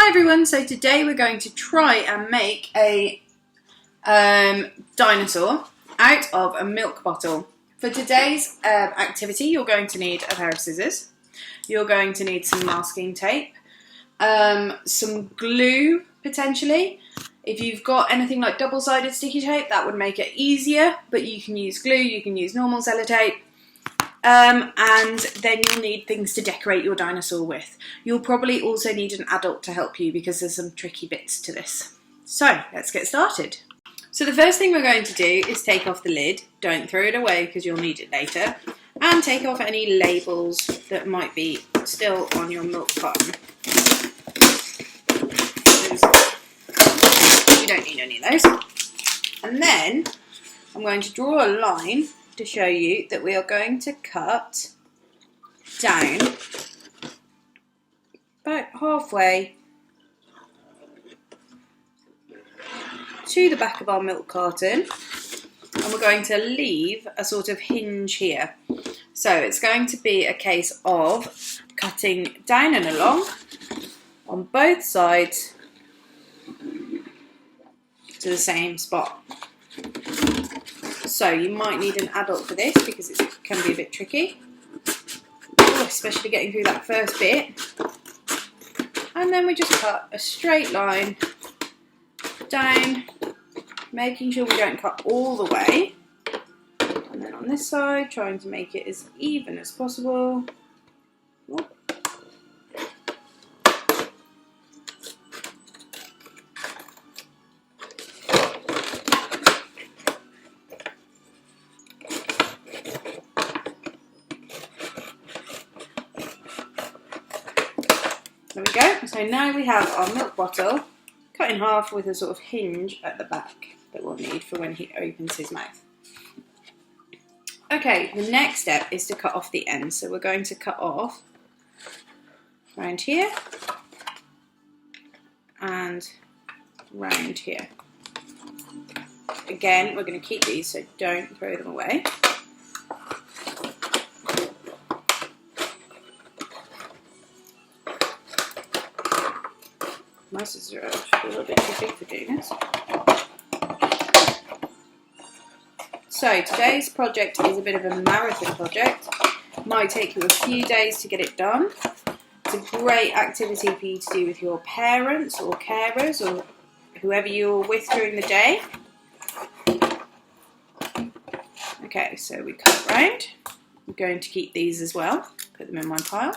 Hi everyone, so today we're going to try and make a dinosaur out of a milk bottle. For today's activity, you're going to need a pair of scissors, you're going to need some masking tape, some glue potentially. If you've got anything like double-sided sticky tape, that would make it easier, but you can use glue, you can use normal sellotape. And then you'll need things to decorate your dinosaur with. You'll probably also need an adult to help you because there's some tricky bits to this. So let's get started. So the first thing we're going to do is take off the lid. Don't throw it away because you'll need it later. And take off any labels that might be still on your milk carton. You don't need any of those. And then I'm going to draw a line to show you that we are going to cut down about halfway to the back of our milk carton, and we're going to leave a sort of hinge here. So it's going to be a case of cutting down and along on both sides to the same spot. So you might need an adult for this because it can be a bit tricky, especially getting through that first bit. And then we just cut a straight line down, making sure we don't cut all the way. And then on this side, trying to make it as even as possible. There we go. So now we have our milk bottle cut in half with a sort of hinge at the back that we'll need for when he opens his mouth. Okay, the next step is to cut off the ends. So we're going to cut off around here and round here. Again, we're going to keep these, so don't throw them away. My scissors are actually a little bit too big for doing this. So today's project is a bit of a marathon project. It might take you a few days to get it done. It's a great activity for you to do with your parents or carers or whoever you're with during the day. Okay, so we cut round. I'm going to keep these as well. Put them in one pile.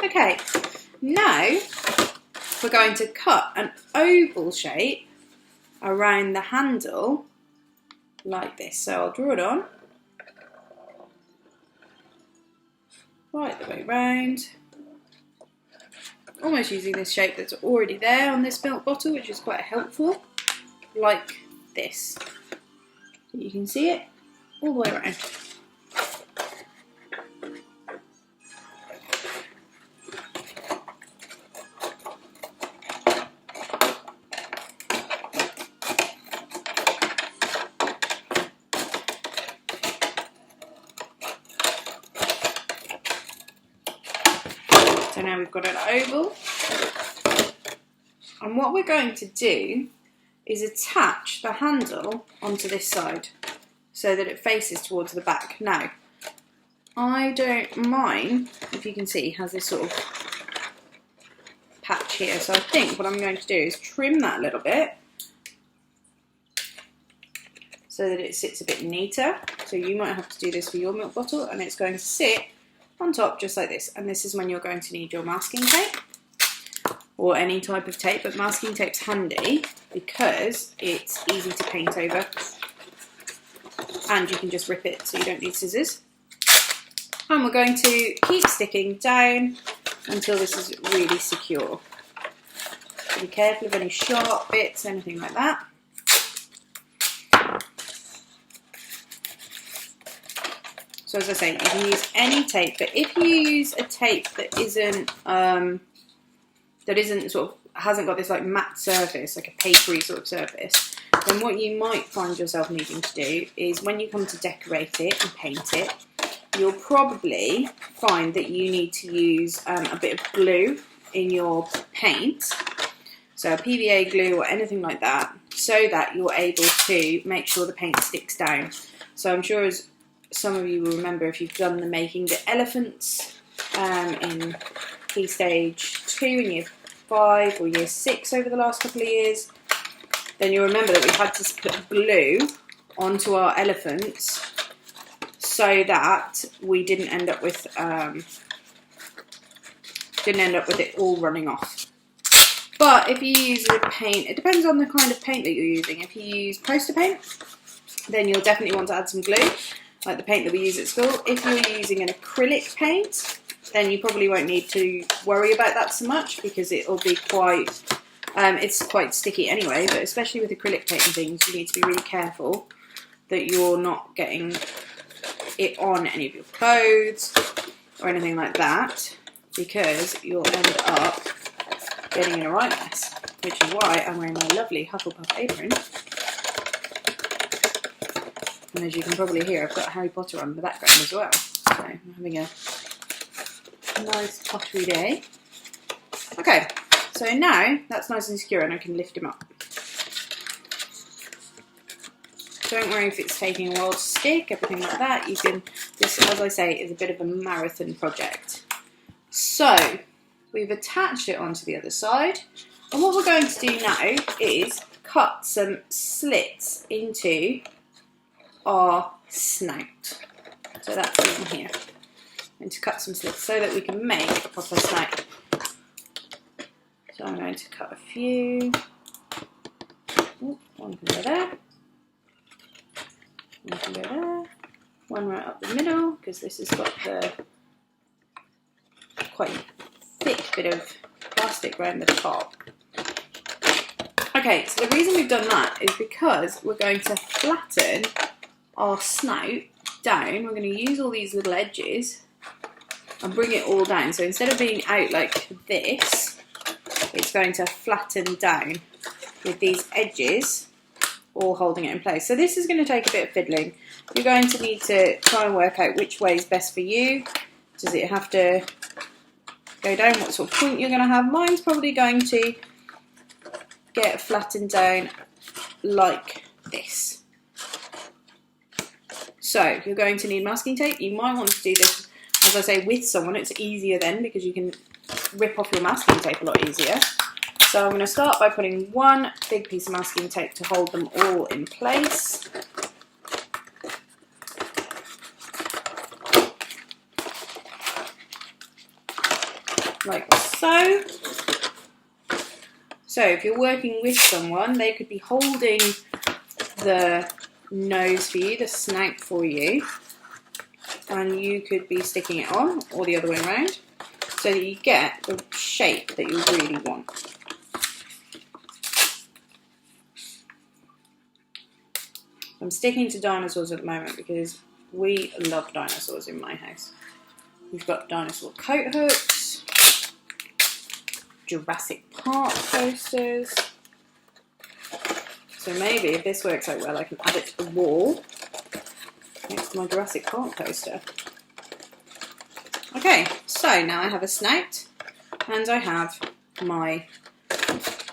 Okay, now we're going to cut an oval shape around the handle like this. So I'll draw it on right the way round, almost using this shape that's already there on this milk bottle, which is quite helpful, like this. You can see it all the way around. So now we've got an oval, and what we're going to do is attach the handle onto this side so that it faces towards the back. Now, I don't mind, if you can see, it has this sort of patch here, so I think what I'm going to do is trim that a little bit so that it sits a bit neater. So you might have to do this for your milk bottle, and it's going to sit on top just like this, and this is when you're going to need your masking tape or any type of tape, but masking tape's handy because it's easy to paint over and you can just rip it so you don't need scissors. And we're going to keep sticking down until this is really secure. So be careful of any sharp bits, anything like that. So as I say, you can use any tape, but if you use a tape that isn't sort of, hasn't got this like matte surface, like a papery sort of surface, then what you might find yourself needing to do is when you come to decorate it and paint it, you'll probably find that you need to use a bit of glue in your paint, so a PVA glue or anything like that, so that you're able to make sure the paint sticks down. So I'm sure as some of you will remember, if you've done the making the elephants in Key Stage 2 in Year 5 or Year 6 over the last couple of years, then you'll remember that we had to put glue onto our elephants so that we didn't end up with it all running off. But if you use a paint, it depends on the kind of paint that you're using. If you use poster paint, then you'll definitely want to add some glue, like the paint that we use at school. If you're using an acrylic paint, then you probably won't need to worry about that so much, because it'll be quite, it's quite sticky anyway, but especially with acrylic paint and things, you need to be really careful that you're not getting it on any of your clothes or anything like that, because you'll end up getting in a right mess, which is why I'm wearing my lovely Hufflepuff apron. And as you can probably hear, I've got Harry Potter on in the background as well. So I'm having a nice pottery day. Okay, so now that's nice and secure and I can lift him up. Don't worry if it's taking a while to stick, everything like that. You can, this, as I say, is a bit of a marathon project. So we've attached it onto the other side, and what we're going to do now is cut some slits into our snout. So that's in here. I'm going to cut some slits so that we can make a proper snout. So I'm going to cut a few. Ooh, one can go there. One can go there. One right up the middle, because this has got the quite thick bit of plastic around the top. Okay, so the reason we've done that is because we're going to flatten our snout down. We're going to use all these little edges and bring it all down. So instead of being out like this, it's going to flatten down with these edges all holding it in place. So this is going to take a bit of fiddling. You're going to need to try and work out which way is best for you. Does it have to go down? What sort of point you're going to have? Mine's probably going to get flattened down like this. So you're going to need masking tape. You might want to do this, as I say, with someone. It's easier then because you can rip off your masking tape a lot easier. So I'm going to start by putting one big piece of masking tape to hold them all in place. Like so. So if you're working with someone, they could be holding the nose for you, the snout for you, and you could be sticking it on, or the other way around, so that you get the shape that you really want. I'm sticking to dinosaurs at the moment because we love dinosaurs in my house. We've got dinosaur coat hooks, Jurassic Park posters. So maybe if this works out well, I can add it to the wall next to my Jurassic Park poster. Okay, so now I have a snout and I have my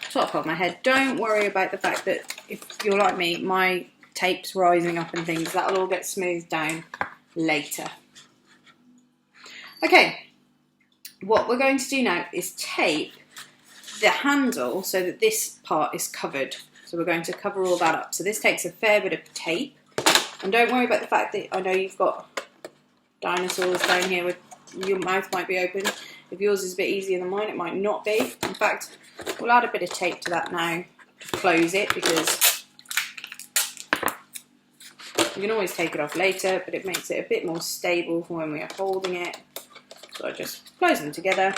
top of my head. Don't worry about the fact that if you're like me, my tape's rising up and things, that'll all get smoothed down later. Okay, what we're going to do now is tape the handle so that this part is covered. So we're going to cover all that up. So this takes a fair bit of tape. And don't worry about the fact that I know you've got dinosaurs down here with your mouth might be open. If yours is a bit easier than mine, it might not be. In fact, we'll add a bit of tape to that now to close it, because you can always take it off later, but it makes it a bit more stable for when we are holding it. So I just close them together.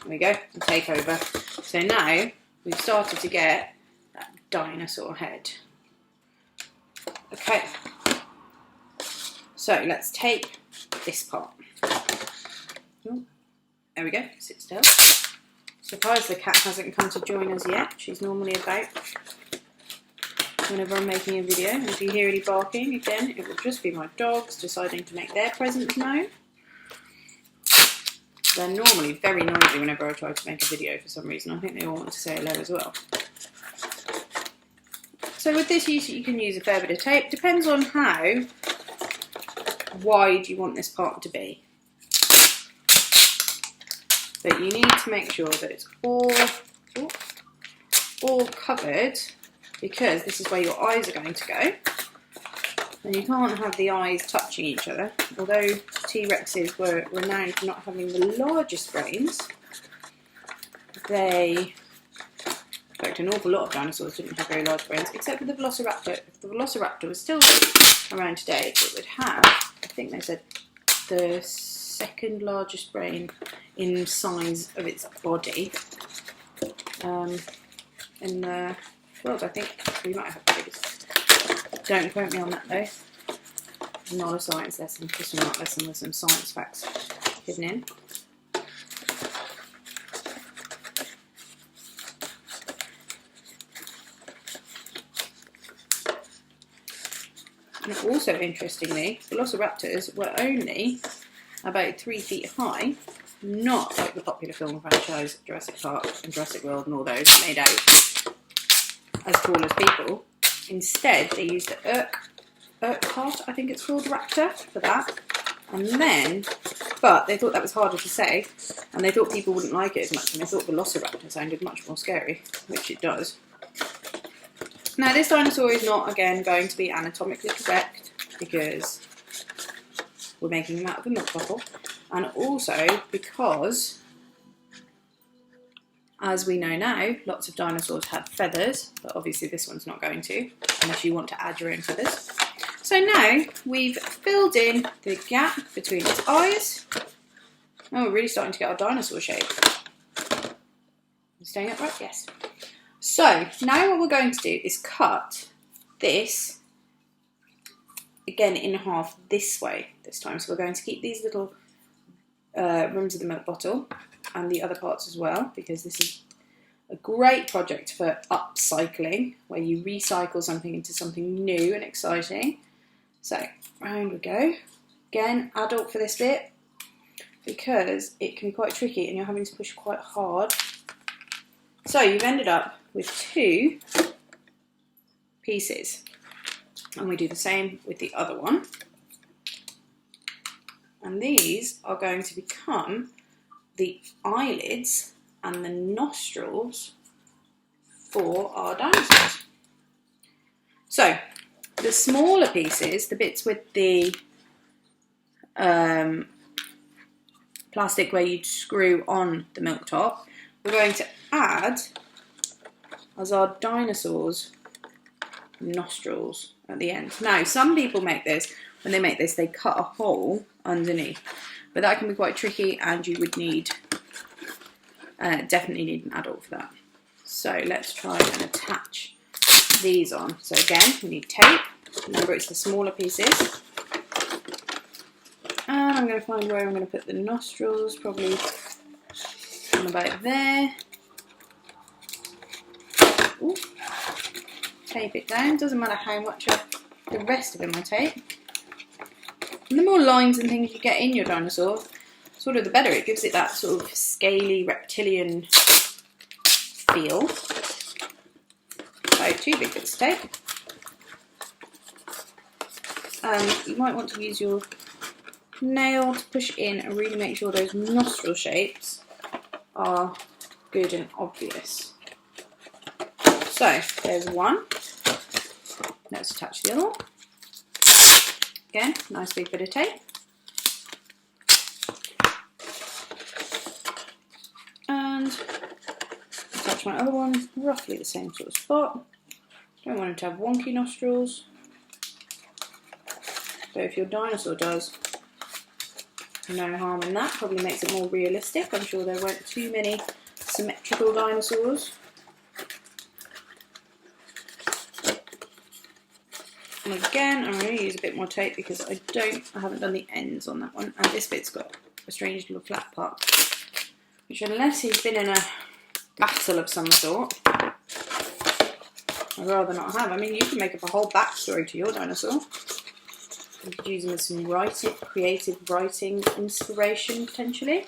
There we go, and take over. So now we've started to get that dinosaur head. Okay, so let's tape this part. Oh, there we go, sit still. Surprised the cat hasn't come to join us yet. She's normally about whenever I'm making a video. And if you hear any barking, again, it will just be my dogs deciding to make their presence known. They're normally very noisy whenever I try to make a video for some reason. I think they all want to say hello as well. So with this, you can use a fair bit of tape. Depends on how wide you want this part to be. But you need to make sure that it's all covered, because this is where your eyes are going to go. And you can't have the eyes touching each other. Although T-Rexes were renowned for not having the largest brains, in fact an awful lot of dinosaurs didn't have very large brains, except for the Velociraptor. If the Velociraptor was still around today, it would have, I think they said, the second largest brain in size of its body in the world. I think we might have the biggest. Don't quote me on that though. Not a science lesson, just an art lesson with some science facts hidden in. And also, interestingly, Velociraptors were only about 3 feet high, not like the popular film franchise Jurassic Park and Jurassic World and all those made out as tall as people. Instead, they used the Urquhart, I think it's called, raptor for that. And then, but they thought that was harder to say, and they thought people wouldn't like it as much, and they thought Velociraptor sounded much more scary, which it does. Now, this dinosaur is not, again, going to be anatomically correct, because we're making him out of a milk bottle, and also because, as we know now, lots of dinosaurs have feathers, but obviously this one's not going to, unless you want to add your own feathers. So now we've filled in the gap between its eyes. Oh, we're really starting to get our dinosaur shape. Staying upright? Yes. So now what we're going to do is cut this again in half this way this time. So we're going to keep these little rims of the milk bottle and the other parts as well, because this is a great project for upcycling, where you recycle something into something new and exciting. So round we go. Again, adult for this bit, because it can be quite tricky and you're having to push quite hard. So you've ended up with 2 pieces, and we do the same with the other one. And these are going to become the eyelids and the nostrils for our dinosaurs. So the smaller pieces, the bits with the plastic where you'd screw on the milk top, we're going to add as our dinosaurs' nostrils at the end. Now, some people make this, when they make this, they cut a hole underneath, but that can be quite tricky, and you would need, definitely need an adult for that. So let's try and attach these on. So again, we need tape. Remember, it's the smaller pieces. And I'm going to find where I'm going to put the nostrils, probably on about there. Ooh. Tape it down. Doesn't matter how much of the rest of it I tape. And the more lines and things you get in your dinosaur, sort of the better. It gives it that sort of scaly reptilian feel. So 2 big bits of tape. You might want to use your nail to push in and really make sure those nostril shapes are good and obvious. So there's one. Let's attach the other one. Again, nice big bit of tape. And attach my other one, roughly the same sort of spot. Don't want him to have wonky nostrils. So if your dinosaur does, no harm in that. Probably makes it more realistic. I'm sure there weren't too many symmetrical dinosaurs. And again, I'm going to use a bit more tape because I haven't done the ends on that one. And this bit's got a strange little flat part, which, unless he's been in a battle of some sort, I'd rather not have. I mean, you can make up a whole backstory to your dinosaur. You could use him as some creative writing inspiration, potentially.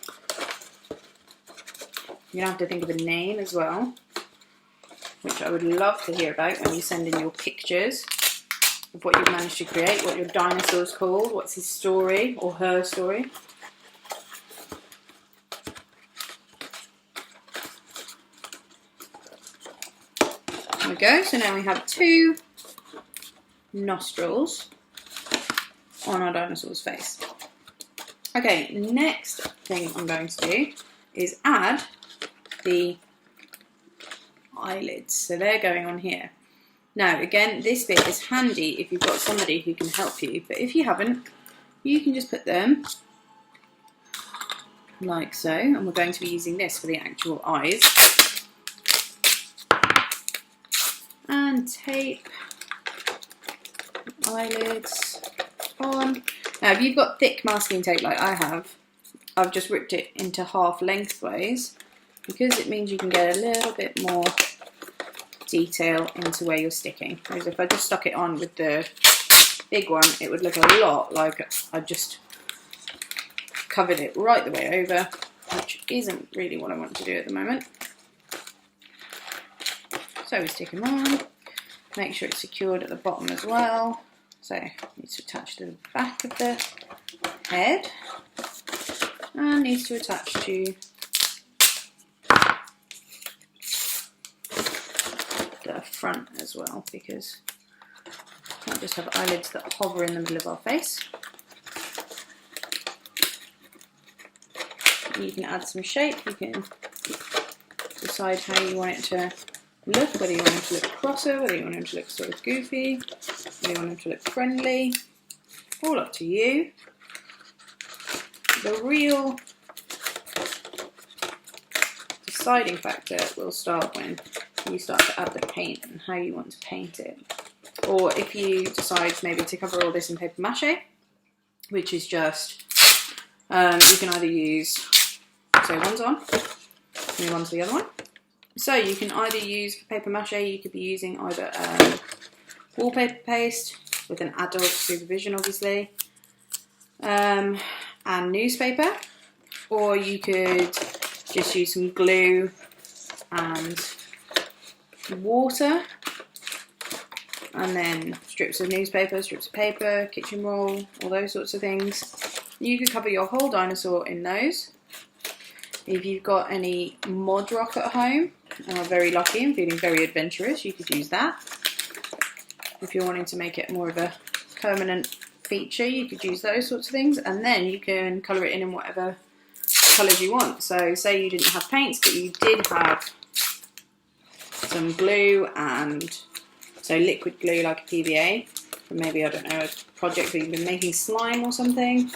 You're going to have to think of a name as well, which I would love to hear about when you send in your pictures of what you've managed to create, what your dinosaur's called, what's his story or her story. There we go, so now we have 2 nostrils on our dinosaur's face. Okay, next thing I'm going to do is add the eyelids. So they're going on here. Now, again, this bit is handy if you've got somebody who can help you, but if you haven't, you can just put them like so, and we're going to be using this for the actual eyes. And tape eyelids on. Now, if you've got thick masking tape like I have, I've just ripped it into half lengthways because it means you can get a little bit more detail into where you're sticking. Whereas if I just stuck it on with the big one, it would look a lot like I just covered it right the way over, which isn't really what I want to do at the moment. So we stick them on, make sure it's secured at the bottom as well. So it needs to attach to the back of the head and needs to attach to the front as well, because we can't just have eyelids that hover in the middle of our face. You can add some shape, you can decide how you want it to look, whether you want it to look crosser, whether you want it to look sort of goofy, whether you want it to look friendly, all up to you. The real deciding factor will start when you start to add the paint and how you want to paint it. Or if you decide maybe to cover all this in paper mache, which is just, you can either use, so one's on, move on to the other one. So you can either use for paper mache, you could be using either wallpaper paste with an adult supervision obviously, and newspaper, or you could just use some glue and water, and then strips of newspaper, strips of paper, kitchen roll, all those sorts of things. You could cover your whole dinosaur in those. If you've got any mod rock at home and are very lucky and feeling very adventurous, you could use that. If you're wanting to make it more of a permanent feature, you could use those sorts of things, and then you can colour it in whatever colours you want. So say you didn't have paints, but you did have some glue, and so liquid glue like a PVA, or maybe, I don't know, a project where you've been making slime or something,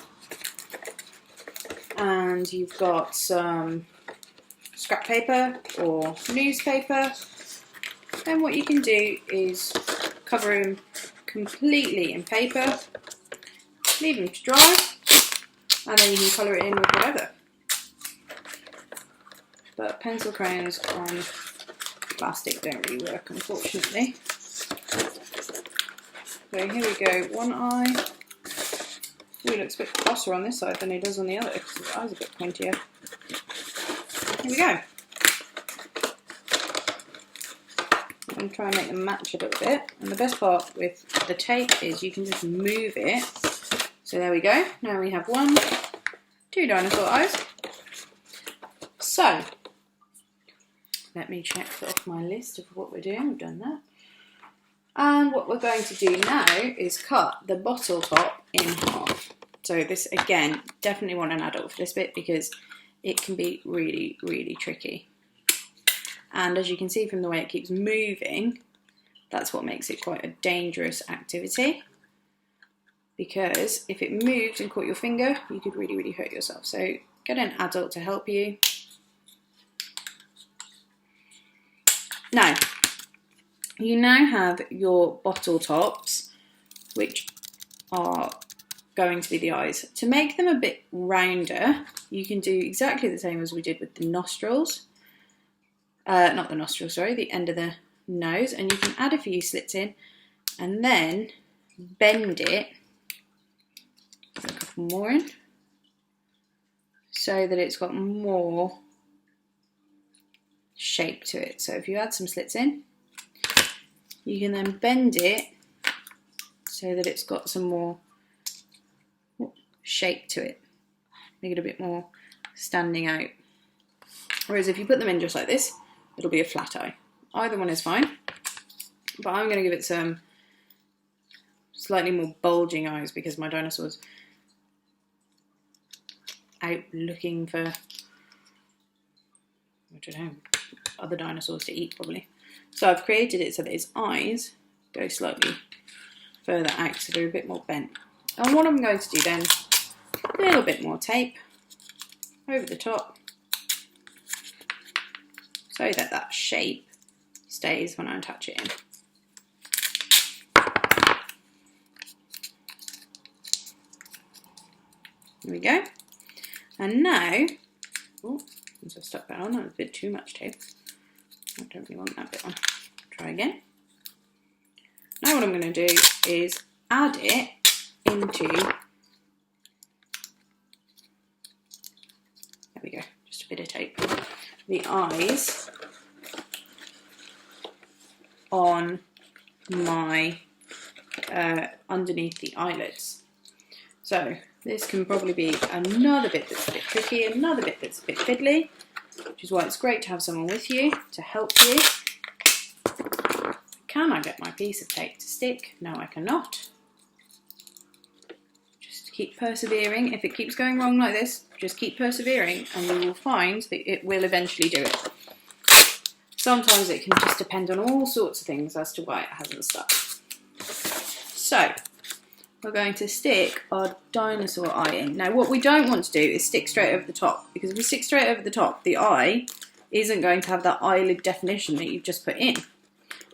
and you've got some scrap paper or newspaper, then what you can do is cover them completely in paper, leave them to dry, and then you can colour it in with whatever. But pencil crayons on plastic don't really work, unfortunately. So here we go, one eye. Ooh, he looks a bit crosser on this side than he does on the other, because his eye's a bit pointier. Here we go. I'm going to try and make them match a little bit. And the best part with the tape is you can just move it. So there we go. Now we have 1, 2 dinosaur eyes. So, let me check off my list of what we're doing. We've done that. And what we're going to do now is cut the bottle top in half. So this, again, definitely want an adult for this bit because it can be really, really tricky. And as you can see from the way it keeps moving, that's what makes it quite a dangerous activity. Because if it moved and caught your finger, you could really, really hurt yourself. So get an adult to help you. Now, you now have your bottle tops, which are going to be the eyes. To make them a bit rounder, you can do exactly the same as we did with the nostrils. Not the nostrils, sorry, the end of the nose. And you can add a few slits in and then bend it, put a couple more in, so that it's got more shape to it. So if you add some slits in, you can then bend it so that it's got some more shape to it. Make it a bit more standing out. Whereas if you put them in just like this, it'll be a flat eye. Either one is fine, but I'm going to give it some slightly more bulging eyes because my dinosaur's out looking for, I don't know, other dinosaurs to eat probably. So I've created it so that its eyes go slightly further out, so they're a bit more bent. And what I'm going to do then, a little bit more tape over the top so that that shape stays when I attach it in. There we go. And now, oh, I've stuck that on, that was a bit too much tape. I don't really want that bit on. Try again. Now what I'm going to do is add it into, there we go, just a bit of tape, the eyes on my, underneath the eyelids. So this can probably be another bit that's a bit tricky, another bit that's a bit fiddly, which is why it's great to have someone with you to help you. Can I get my piece of tape to stick? No, I cannot. Just keep persevering. If it keeps going wrong like this, just keep persevering and you will find that it will eventually do it. Sometimes it can just depend on all sorts of things as to why it hasn't stuck. So, we're going to stick our dinosaur eye in. Now what we don't want to do is stick straight over the top, because if we stick straight over the top, the eye isn't going to have that eyelid definition that you've just put in.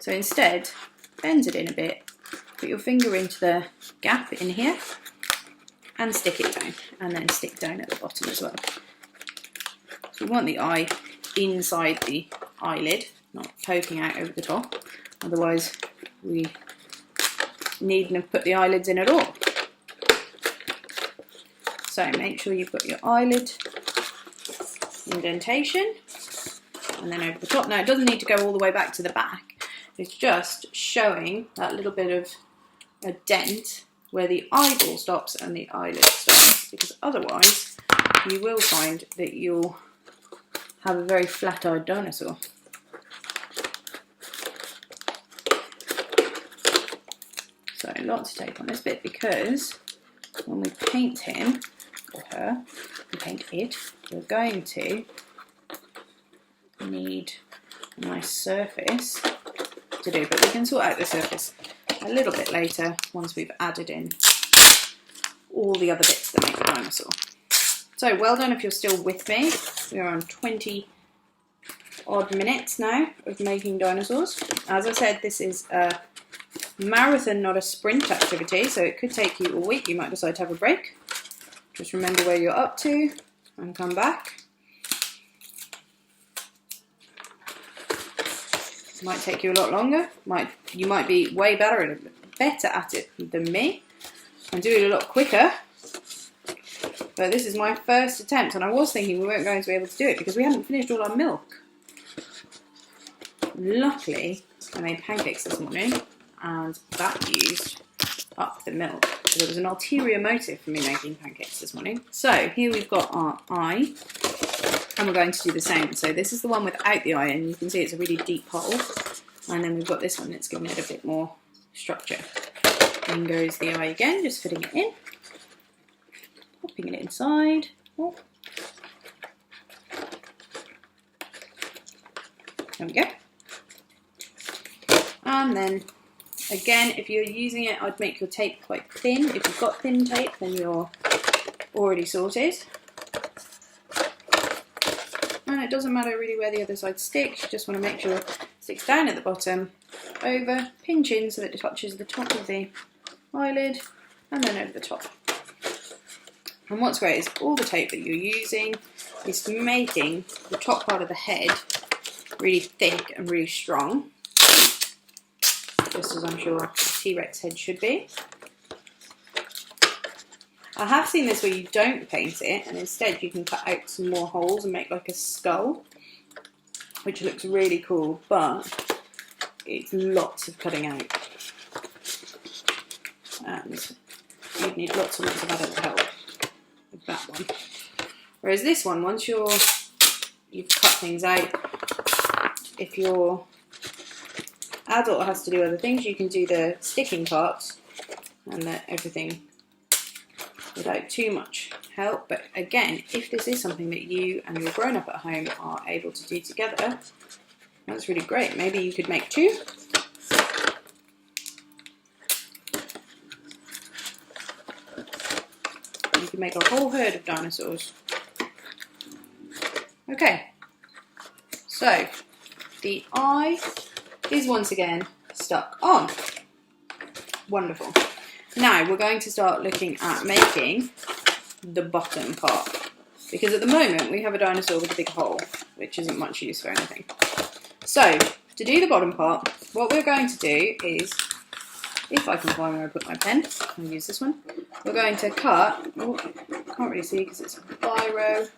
So instead, bend it in a bit, put your finger into the gap in here and stick it down, and then stick down at the bottom as well. So we want the eye inside the eyelid, not poking out over the top, otherwise we needn't have put the eyelids in at all. So make sure you've got your eyelid indentation and then over the top. Now it doesn't need to go all the way back to the back, it's just showing that little bit of a dent where the eyeball stops and the eyelid stops, because otherwise you will find that you'll have a very flat-eyed dinosaur. So lots of tape on this bit, because when we paint him, or her, we paint it, we're going to need a nice surface to do, but we can sort out the surface a little bit later once we've added in all the other bits that make the dinosaur. So well done if you're still with me. We are on 20 odd minutes now of making dinosaurs. As I said, this is a marathon, not a sprint activity, so it could take you a week. You might decide to have a break. Just remember where you're up to and come back. It might take you a lot longer. You might be way better at it than me and do it a lot quicker. But this is my first attempt, and I was thinking we weren't going to be able to do it because we hadn't finished all our milk. Luckily, I made pancakes this morning and that used up the milk. So there was an ulterior motive for me making pancakes this morning. So here we've got our eye, and we're going to do the same. So this is the one without the eye, and you can see it's a really deep hole. And then we've got this one that's giving it a bit more structure. In goes the eye again, just fitting it in, popping it inside. Oh. There we go. And then again, if you're using it, I'd make your tape quite thin. If you've got thin tape, then you're already sorted. And it doesn't matter really where the other side sticks, you just want to make sure it sticks down at the bottom, over, pinch in so that it touches the top of the eyelid, and then over the top. And what's great is all the tape that you're using is making the top part of the head really thick and really strong, just as I'm sure a T-Rex head should be. I have seen this where you don't paint it and instead you can cut out some more holes and make like a skull. which looks really cool, but it's lots of cutting out. And you'd need lots and lots of adult help with that one. Whereas this one, once you've cut things out, if your adult has to do other things, you can do the sticking parts and let everything without too much help. But again, if this is something that you and your grown-up at home are able to do together, that's really great. Maybe you could make two. You could make a whole herd of dinosaurs. Okay, so the eye is once again stuck on. Wonderful. Now we're going to start looking at making the bottom part, because at the moment we have a dinosaur with a big hole, which isn't much use for anything. So to do the bottom part, what we're going to do is, if I can find where I put my pen, I'll use this one. We're going to cut, oh, can't really see because it's a biro.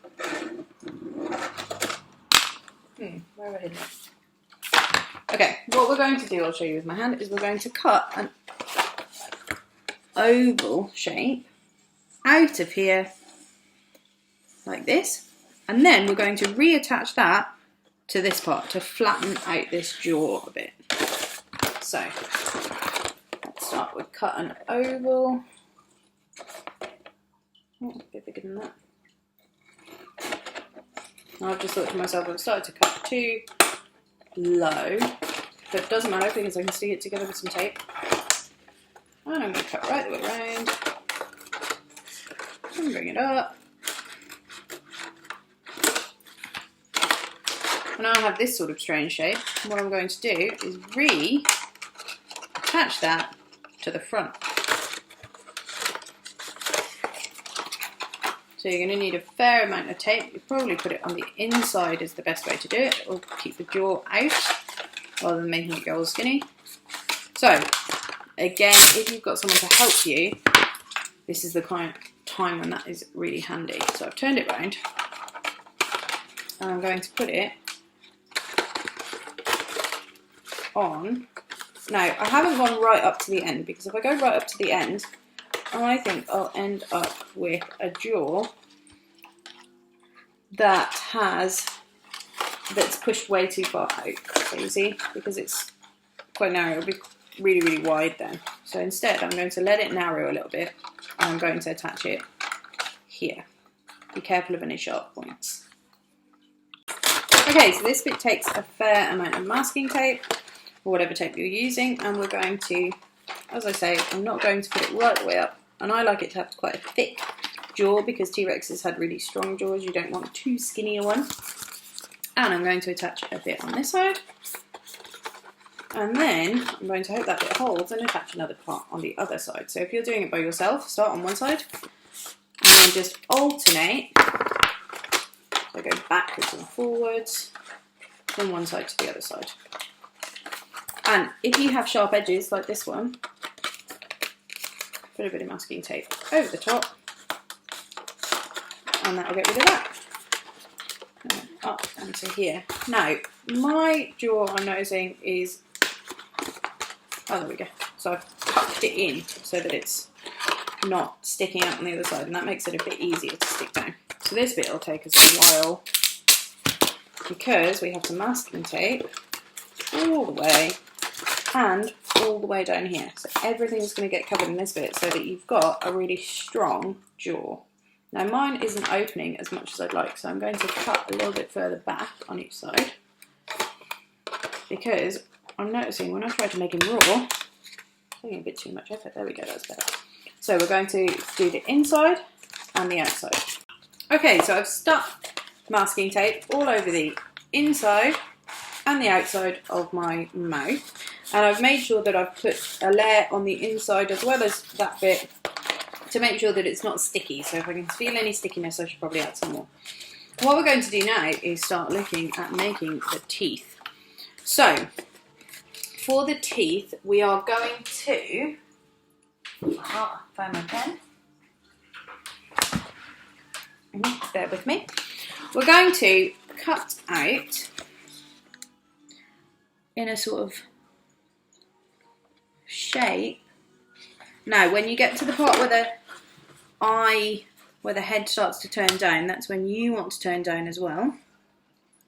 Where have I hidden it? Okay, what we're going to do, I'll show you with my hand, is we're going to cut an oval shape out of here like this, and then we're going to reattach that to this part to flatten out this jaw a bit. So let's start with cut an oval. Oh, a bit bigger than that. I've just thought to myself, I've started to cut too low, but it doesn't matter because I can stick it together with some tape. And I'm going to cut right the way around and bring it up. And now I have this sort of strange shape. What I'm going to do is re-attach that to the front. So you're going to need a fair amount of tape. You probably put it on the inside is the best way to do it. Or keep the jaw out rather than making it go all skinny. So again, if you've got someone to help you, this is the kind of time when that is really handy. So I've turned it round and I'm going to put it on. Now, I haven't gone right up to the end, because if I go right up to the end, I think I'll end up with a jaw that's pushed way too far out. So you see, because it's quite narrow, it'll be really, really wide then. So instead, I'm going to let it narrow a little bit, and I'm going to attach it here. Be careful of any sharp points. Okay, so this bit takes a fair amount of masking tape, or whatever tape you're using, and we're going to, as I say, I'm not going to put it right the way up, and I like it to have quite a thick jaw because T-Rexes had really strong jaws. You don't want too skinny a one. And I'm going to attach a bit on this side, and then I'm going to hope that bit holds and attach another part on the other side. So if you're doing it by yourself, start on one side and then just alternate. So go backwards and forwards from one side to the other side. And if you have sharp edges like this one, put a bit of masking tape over the top, and that'll get rid of that. And then up onto here. Now, my jaw I'm noticing is, oh, there we go. So I've tucked it in so that it's not sticking out on the other side, and that makes it a bit easier to stick down. So this bit will take us a while because we have to masking tape all the way and all the way down here. So everything's going to get covered in this bit so that you've got a really strong jaw. Now mine isn't opening as much as I'd like, so I'm going to cut a little bit further back on each side because I'm noticing when I try to make him raw, it's taking a bit too much effort. There we go, that's better. So we're going to do the inside and the outside. Okay, so I've stuck masking tape all over the inside and the outside of my mouth, and I've made sure that I've put a layer on the inside as well as that bit to make sure that it's not sticky. So if I can feel any stickiness, I should probably add some more. What we're going to do now is start looking at making the teeth. So for the teeth, we are going to, find my pen. Bear with me. We're going to cut out in a sort of shape. Now, when you get to the part where the head starts to turn down, that's when you want to turn down as well.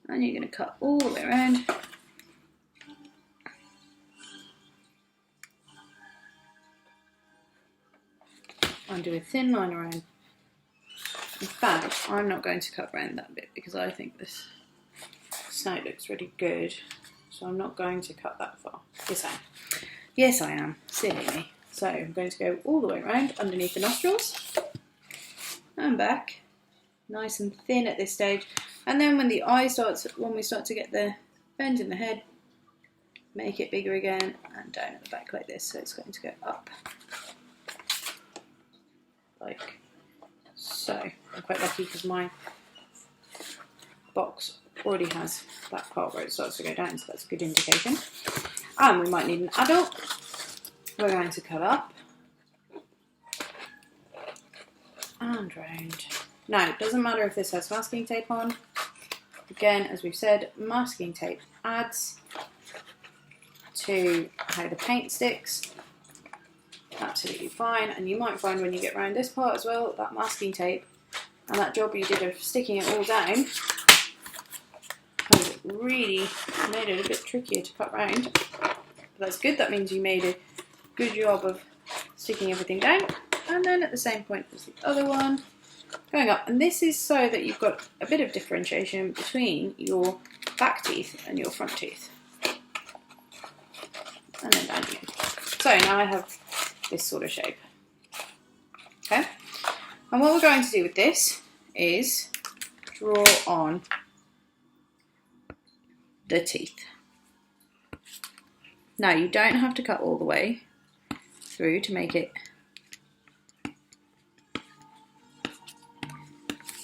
And you're going to cut all the way around. And do a thin line around. In fact, I'm not going to cut around that bit because I think this snout looks really good. So I'm not going to cut that far. Yes, I am. Yes, I am. Silly me. So I'm going to go all the way around underneath the nostrils and back, nice and thin at this stage. And then when the eye starts, when we start to get the bend in the head, make it bigger again and down at the back like this. So it's going to go up like so. I'm quite lucky because my box already has that part where it starts to go down, so that's a good indication. And we might need an adult. We're going to cut up and round. Now, it doesn't matter if this has masking tape on. Again, as we've said, masking tape adds to how the paint sticks. Absolutely fine. And you might find when you get around this part as well, that masking tape and that job you did of sticking it all down has really made it a bit trickier to cut round. But that's good. That means you made a good job of sticking everything down. And then at the same point as the other one, going up. And this is so that you've got a bit of differentiation between your back teeth and your front teeth. And then down again. So now I have this sort of shape. Okay. And what we're going to do with this is draw on the teeth. Now you don't have to cut all the way through to make it.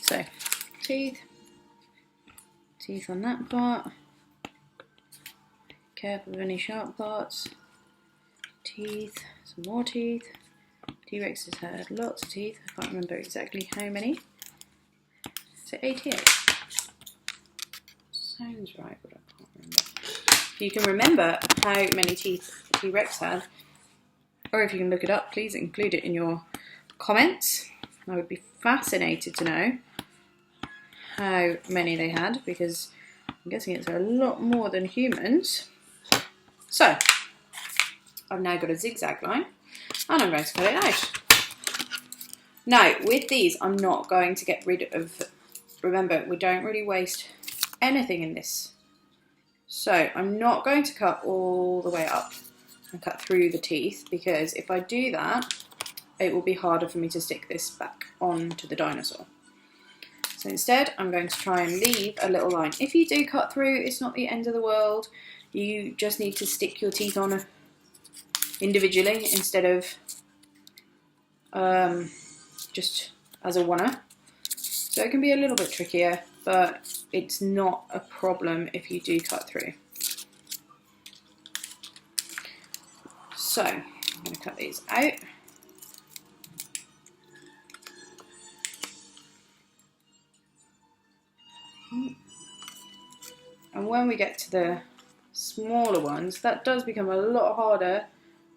So teeth on that part, careful of any sharp parts, teeth, some more teeth. T-Rex has had lots of teeth, I can't remember exactly how many. Is it 88? Sounds right, but I can't remember. If you can remember how many teeth T-Rex had, or if you can look it up, please include it in your comments. I would be fascinated to know how many they had, because I'm guessing it's a lot more than humans. So, I've now got a zigzag line, and I'm going to cut it out. Now, with these, I'm not going to get rid of, remember, we don't really waste anything in this. So, I'm not going to cut all the way up and cut through the teeth, because if I do that, it will be harder for me to stick this back onto the dinosaur. So instead, I'm going to try and leave a little line. If you do cut through, it's not the end of the world. You just need to stick your teeth on individually instead of just as a oneer. So it can be a little bit trickier, but it's not a problem if you do cut through. So I'm going to cut these out. And when we get to the smaller ones, that does become a lot harder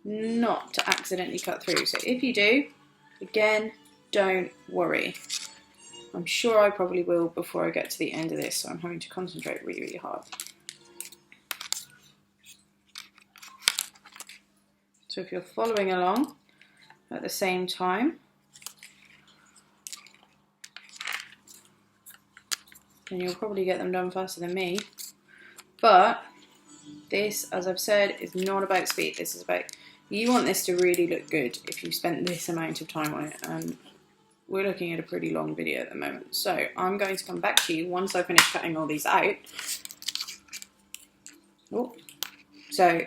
not to accidentally cut through. So if you do, again, don't worry. I'm sure I probably will before I get to the end of this, so I'm having to concentrate really, really hard. So if you're following along at the same time, then you'll probably get them done faster than me. But this, as I've said, is not about speed. This is about, you want this to really look good if you spent this amount of time on it. And we're looking at a pretty long video at the moment. So I'm going to come back to you once I finish cutting all these out. Oh. So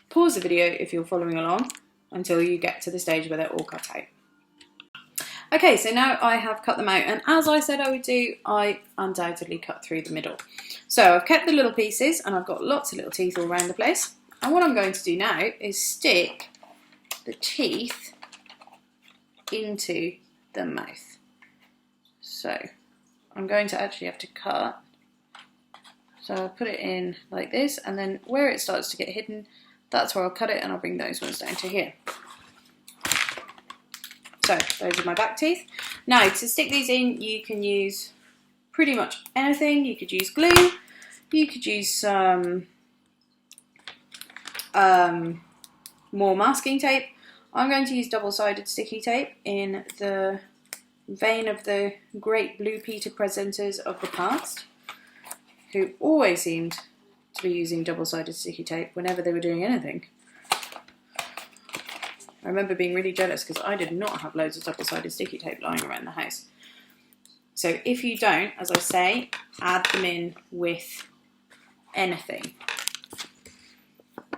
pause the video if you're following along until you get to the stage where they're all cut out. Okay, so now I have cut them out, and as I said I would do, I undoubtedly cut through the middle. So I've kept the little pieces, and I've got lots of little teeth all around the place. And what I'm going to do now is stick the teeth into the mouth. So I'm going to actually have to cut So I'll put it in like this, and then where it starts to get hidden, that's where I'll cut it, and I'll bring those ones down to here. So those are my back teeth. Now to stick these in, you can use pretty much anything. You could use glue, you could use some more masking tape. I'm going to use double-sided sticky tape in the vein of the great Blue Peter presenters of the past, who always seemed to be using double-sided sticky tape whenever they were doing anything. I remember being really jealous because I did not have loads of double-sided sticky tape lying around the house. So if you don't, as I say, add them in with anything.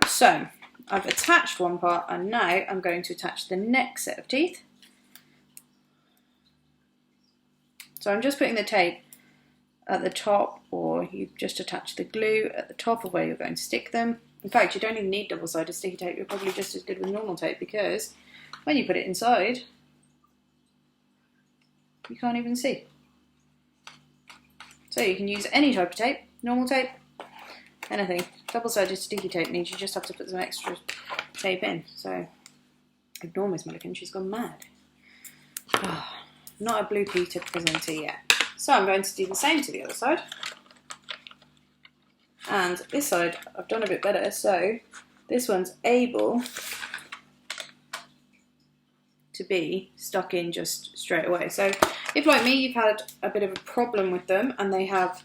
So I've attached one part, and now I'm going to attach the next set of teeth. So I'm just putting the tape at the top, or you just attach the glue at the top of where you're going to stick them. In fact, you don't even need double-sided sticky tape. You're probably just as good with normal tape, because when you put it inside, you can't even see. So you can use any type of tape, normal tape, anything. Double-sided sticky tape means you just have to put some extra tape in. So ignore Miss Milliken, she's gone mad. Oh, not a Blue Peter presenter yet. So I'm going to do the same to the other side. And this side I've done a bit better, so this one's able to be stuck in just straight away. So if, like me, you've had a bit of a problem with them and they have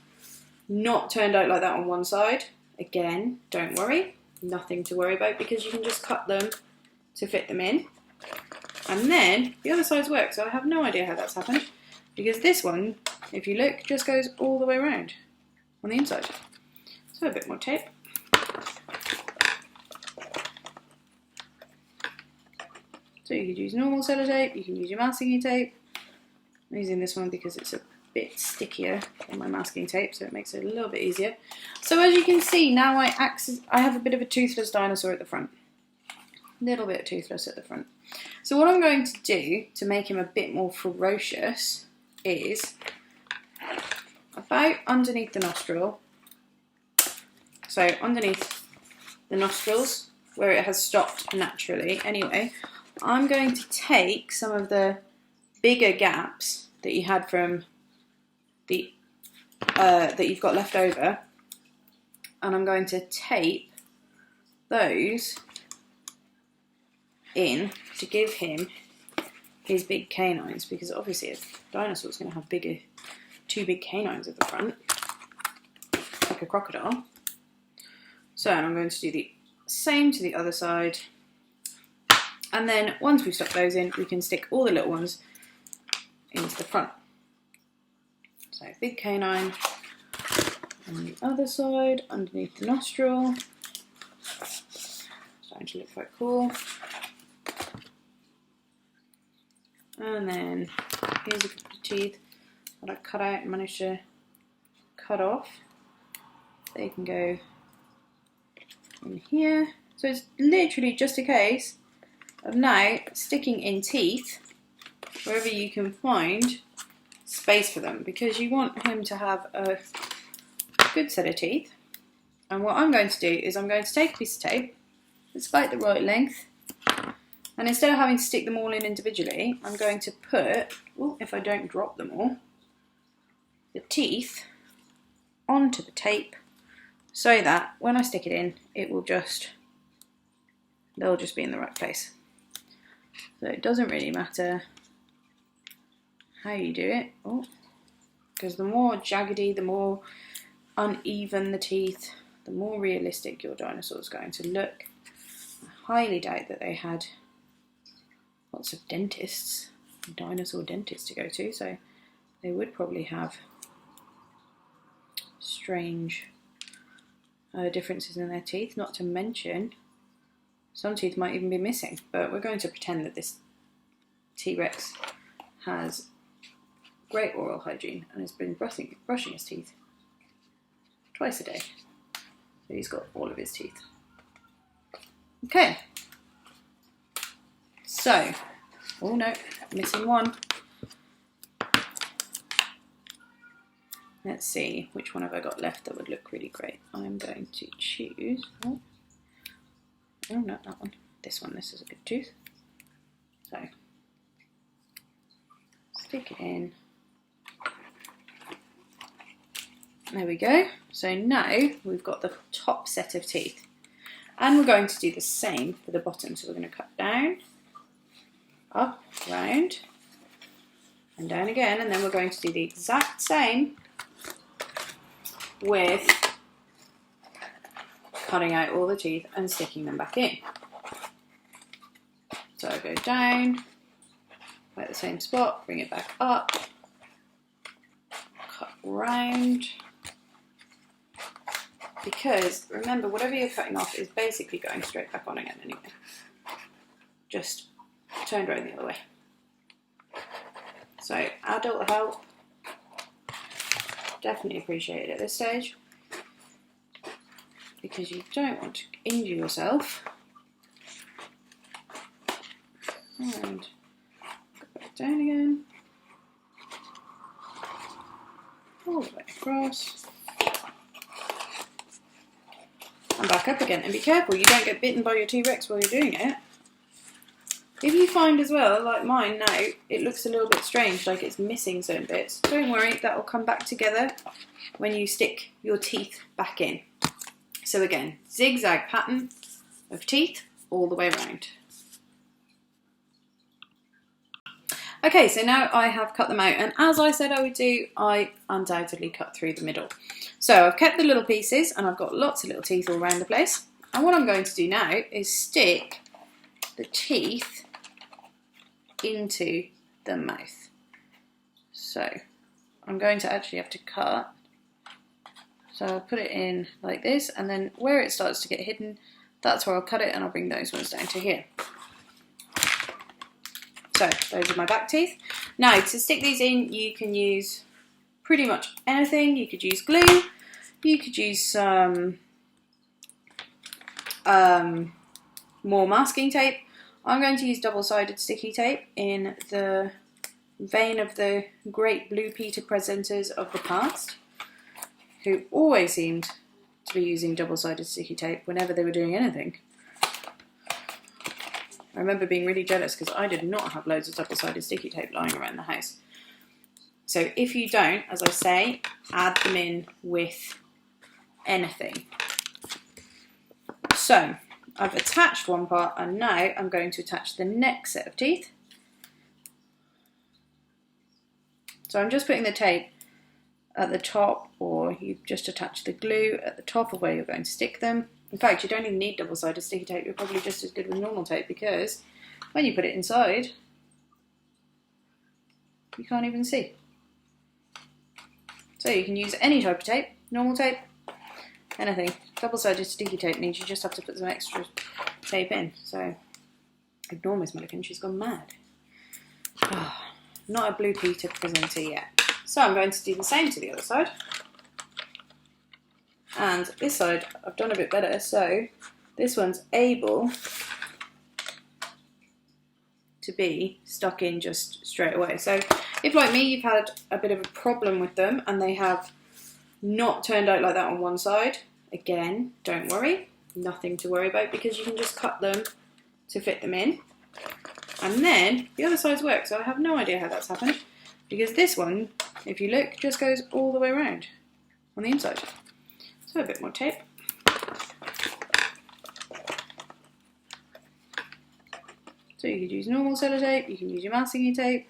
not turned out like that on one side, again, don't worry, nothing to worry about, because you can just cut them to fit them in. And then the other sides work, so I have no idea how that's happened, because this one, if you look, just goes all the way around on the inside. So a bit more tape. So you could use normal sellotape, you can use your masking tape. I'm using this one because it's a bit stickier than my masking tape, so it makes it a little bit easier. So as you can see, now I have a bit of a toothless dinosaur at the front. A little bit toothless at the front. So what I'm going to do to make him a bit more ferocious is about underneath the nostril. So underneath the nostrils, where it has stopped naturally anyway, I'm going to take some of the bigger gaps that you had from the that you've got left over, and I'm going to tape those in to give him his big canines, because obviously a dinosaur is going to have two big canines at the front, like a crocodile. So I'm going to do the same to the other side, and then once we've stuck those in, we can stick all the little ones into the front. So big canine on the other side, underneath the nostril. Starting to look quite cool. And then here's a couple of teeth that I cut out and managed to cut off. They can go in here. So it's literally just a case of now sticking in teeth wherever you can find space for them, because you want him to have a good set of teeth. And what I'm going to do is I'm going to take a piece of tape that's about the right length, and instead of having to stick them all in individually, I'm going to put, well, if I don't drop them all, the teeth onto the tape, so that when I stick it in, they'll just be in the right place. So it doesn't really matter how you do it, because the more jaggedy, the more uneven the teeth, the more realistic your dinosaur is going to look. I highly doubt that they had lots of dentists, dinosaur dentists to go to, so they would probably have strange differences in their teeth, not to mention some teeth might even be missing. But we're going to pretend that this T-Rex has great oral hygiene and has been brushing his teeth twice a day. So he's got all of his teeth. Okay. So, oh no, missing one. Let's see, which one have I got left that would look really great? I'm going to choose, oh, not that one. This one, this is a good tooth. So, stick it in. There we go. So now we've got the top set of teeth. And we're going to do the same for the bottom. So we're going to cut down, up, round, and down again. And then we're going to do the exact same with cutting out all the teeth and sticking them back in. So I go down, at the same spot, bring it back up, cut round. Because remember, whatever you're cutting off is basically going straight back on again anyway. Just turned around the other way. So adult help, definitely appreciated at this stage, because you don't want to injure yourself. And go back down again, all the way across, and back up again. And be careful you don't get bitten by your T-Rex while you're doing it. If you find as well, like mine now, it looks a little bit strange, like it's missing certain bits, don't worry, that will come back together when you stick your teeth back in. So again, zigzag pattern of teeth all the way around. Okay, so now I have cut them out, and as I said I would do, I undoubtedly cut through the middle. So I've kept the little pieces, and I've got lots of little teeth all around the place. And what I'm going to do now is stick the teeth into the mouth. So I'm going to actually have to cut. So I'll put it in like this, and then where it starts to get hidden, that's where I'll cut it, and I'll bring those ones down to here. So those are my back teeth. Now to stick these in, you can use pretty much anything. You could use glue, you could use some more masking tape. I'm going to use double-sided sticky tape in the vein of the great Blue Peter presenters of the past, who always seemed to be using double-sided sticky tape whenever they were doing anything. I remember being really jealous because I did not have loads of double-sided sticky tape lying around the house. So if you don't, as I say, add them in with anything. So I've attached one part, and now I'm going to attach the next set of teeth. So I'm just putting the tape at the top, or you just attach the glue at the top of where you're going to stick them. In fact, you don't even need double-sided sticky tape. You're probably just as good with normal tape, because when you put it inside, you can't even see. So you can use any type of tape, normal tape, anything. Double-sided sticky tape means you just have to put some extra tape in. So ignore Miss Milliken, she's gone mad. Oh, not a Blue Peter presenter yet. So I'm going to do the same to the other side. And this side I've done a bit better, so this one's able to be stuck in just straight away. So if, like me, you've had a bit of a problem with them and they have not turned out like that on one side, again, don't worry, nothing to worry about, because you can just cut them to fit them in. And then the other sides work, so I have no idea how that's happened, because this one, if you look, just goes all the way around on the inside. So a bit more tape. So you could use normal sellotape, you can use your masking tape.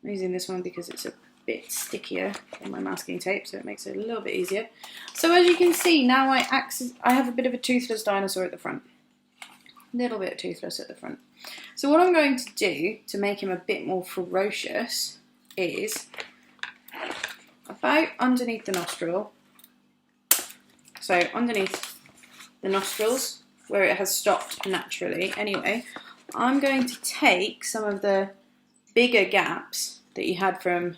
I'm using this one because it's a bit stickier than my masking tape, so it makes it a little bit easier. So as you can see, now I have a bit of a toothless dinosaur at the front. A little bit toothless at the front. So what I'm going to do to make him a bit more ferocious is about underneath the nostril. So underneath the nostrils, where it has stopped naturally anyway, I'm going to take some of the bigger gaps that you had from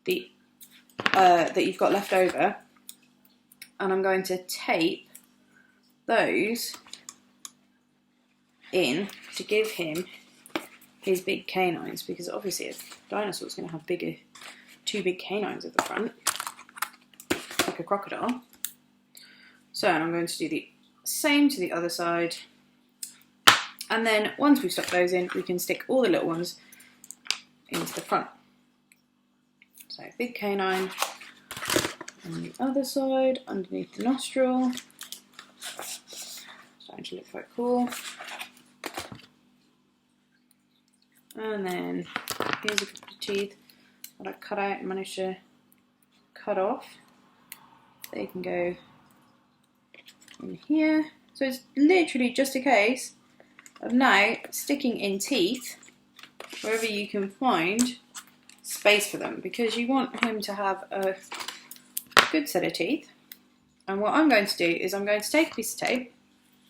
the that you've got left over, and I'm going to tape those in to give him his big canines, because obviously a dinosaur's going to have two big canines at the front. like a crocodile. So I'm going to do the same to the other side. And then once we've stuck those in, we can stick all the little ones into the front. So big canine on the other side, underneath the nostril. Starting to look quite cool. And then here's a couple of teeth that I cut out and managed to cut off. They can go in here. So it's literally just a case of now sticking in teeth wherever you can find space for them, because you want him to have a good set of teeth. And what I'm going to do is I'm going to take a piece of tape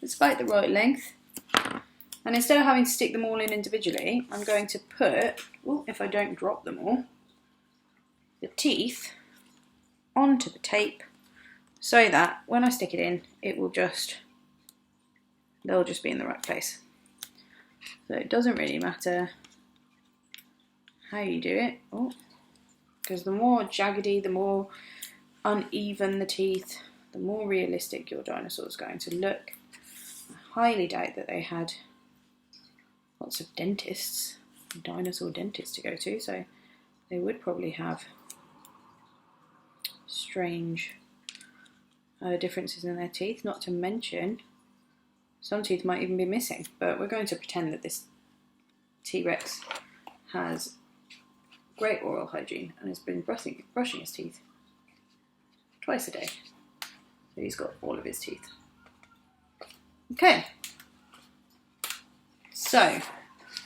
that's about the right length, and instead of having to stick them all in individually, I'm going to put, if I don't drop them all, the teeth onto the tape so that when I stick it in, they'll just be in the right place. So it doesn't really matter how you do it, because the more jaggedy, the more uneven the teeth, the more realistic your dinosaur is going to look. I highly doubt that they had lots of dentists, dinosaur dentists to go to, so they would probably have strange differences in their teeth, not to mention some teeth might even be missing. But we're going to pretend that this T-Rex has great oral hygiene and has been brushing his teeth twice a day. So he's got all of his teeth. Okay. So,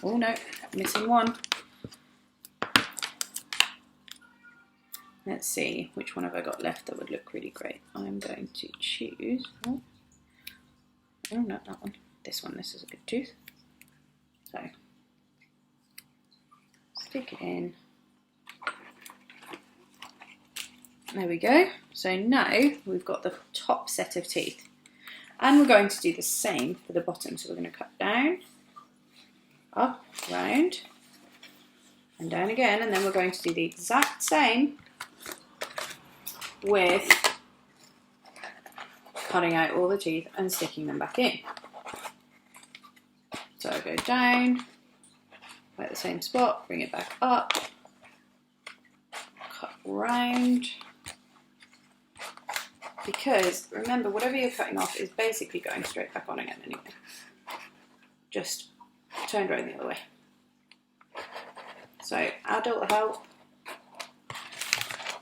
oh no, missing one. Let's see, which one have I got left that would look really great? I'm going to choose, oh not that one, this one. This is a good tooth. So, stick it in. There we go. So now we've got the top set of teeth. And we're going to do the same for the bottom. So we're going to cut down, up, round, and down again. And then we're going to do the exact same with cutting out all the teeth and sticking them back in. So I go down, at the same spot, bring it back up, cut round. Because remember, whatever you're cutting off is basically going straight back on again anyway. Just turned around the other way. So adult help,